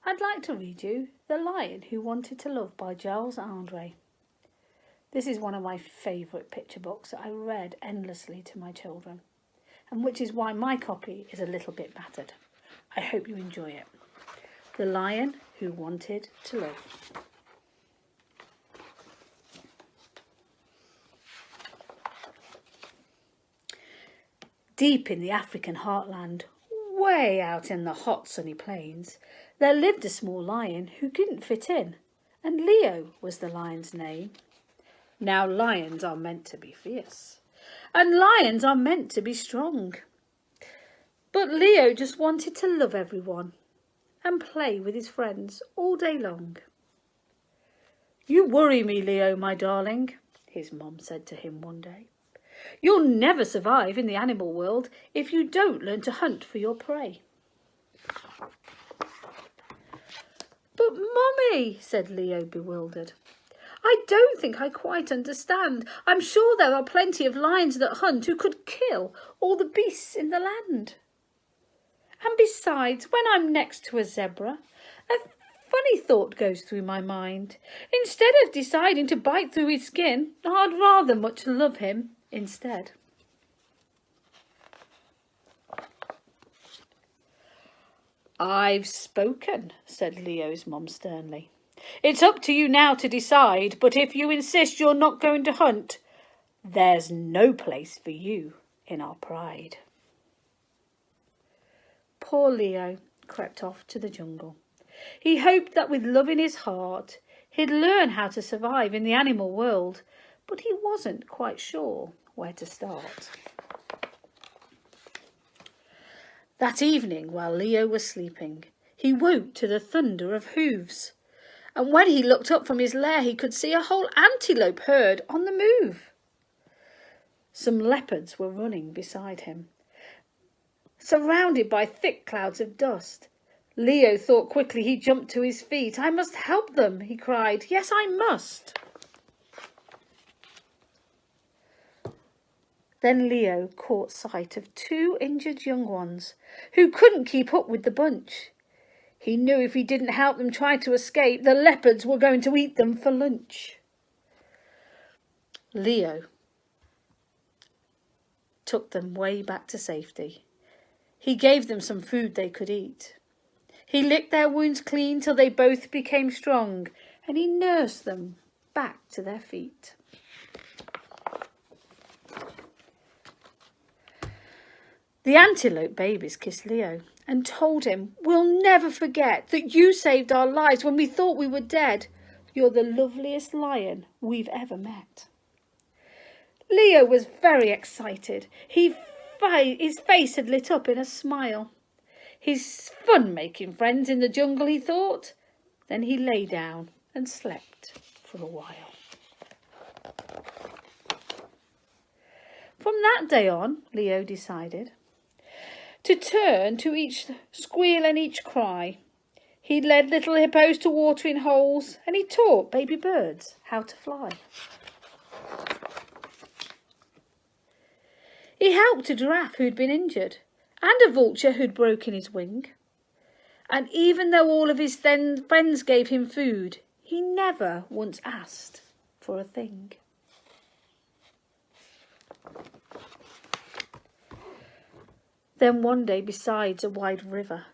I'd like to read you The Lion Who Wanted to Love by Giles Andre. This is one of my favourite picture books that I read endlessly to my children, and which is why my copy is a little bit battered. I hope you enjoy it. The Lion Who Wanted to Love. Deep in the African heartland, way out in the hot sunny plains, there lived a small lion who couldn't fit in, and Leo was the lion's name. Now lions are meant to be fierce, and lions are meant to be strong. But Leo just wanted to love everyone and play with his friends all day long. "You worry me, Leo, my darling," his mum said to him one day. "You'll never survive in the animal world if you don't learn to hunt for your prey." "But Mummy," said Leo, bewildered, "I don't think I quite understand. I'm sure there are plenty of lions that hunt who could kill all the beasts in the land. And besides, when I'm next to a zebra, a funny thought goes through my mind. Instead of deciding to bite through his skin, I'd rather much love him instead." "I've spoken," said Leo's mum sternly. "It's up to you now to decide, but if you insist you're not going to hunt, there's no place for you in our pride." Poor Leo crept off to the jungle. He hoped that with love in his heart, he'd learn how to survive in the animal world, but he wasn't quite sure where to start. That evening, while Leo was sleeping, he woke to the thunder of hooves. And when he looked up from his lair, he could see a whole antelope herd on the move. Some leopards were running beside him, surrounded by thick clouds of dust. Leo thought quickly. He jumped to his feet. "I must help them," he cried. "Yes, I must." Then Leo caught sight of two injured young ones who couldn't keep up with the bunch. He knew if he didn't help them try to escape, the leopards were going to eat them for lunch. Leo took them way back to safety. He gave them some food they could eat. He licked their wounds clean till they both became strong, and he nursed them back to their feet. The antelope babies kissed Leo and told him, "We'll never forget that you saved our lives when we thought we were dead. You're the loveliest lion we've ever met." Leo was very excited. His face had lit up in a smile. He's fun making friends in the jungle, he thought. Then he lay down and slept for a while. From that day on, Leo decided to turn to each squeal and each cry. He led little hippos to watering holes, and he taught baby birds how to fly. He helped a giraffe who'd been injured, and a vulture who'd broken his wing. And even though all of his friends gave him food, he never once asked for a thing. Then one day, beside a wide river,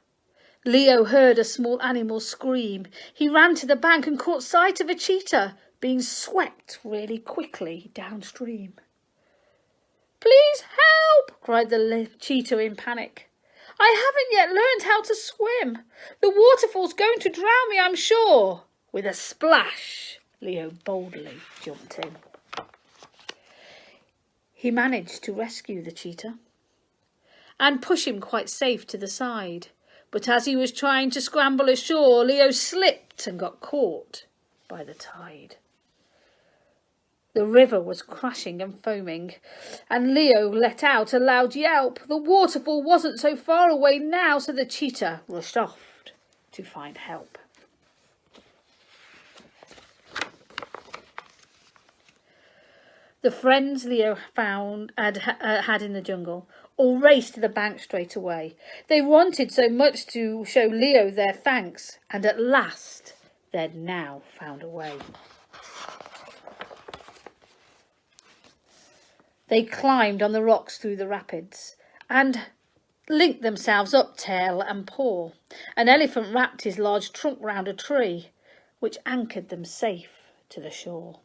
Leo heard a small animal scream. He ran to the bank and caught sight of a cheetah being swept really quickly downstream. "Please help!" cried the cheetah in panic. "I haven't yet learned how to swim. The waterfall's going to drown me, I'm sure." With a splash, Leo boldly jumped in. He managed to rescue the cheetah and push him quite safe to the side. But as he was trying to scramble ashore, Leo slipped and got caught by the tide. The river was crashing and foaming, and Leo let out a loud yelp. The waterfall wasn't so far away now, so the cheetah rushed off to find help. The friends Leo had in the jungle all raced to the bank straight away. They wanted so much to show Leo their thanks, and at last they'd now found a way. They climbed on the rocks through the rapids and linked themselves up tail and paw. An elephant wrapped his large trunk round a tree, which anchored them safe to the shore.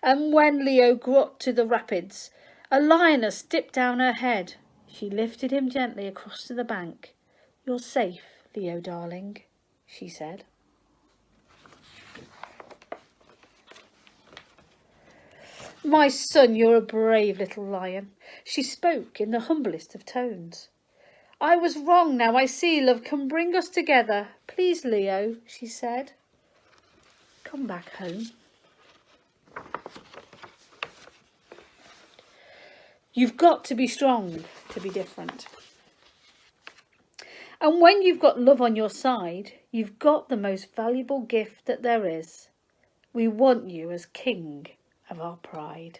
And when Leo got to the rapids, a lioness dipped down her head. She lifted him gently across to the bank. "You're safe, Leo darling," she said. "My son, you're a brave little lion," she spoke in the humblest of tones. "I was wrong, now I see love can bring us together. Please, Leo," she said, "come back home." You've got to be strong to be different. And when you've got love on your side, you've got the most valuable gift that there is. We want you as king of our pride.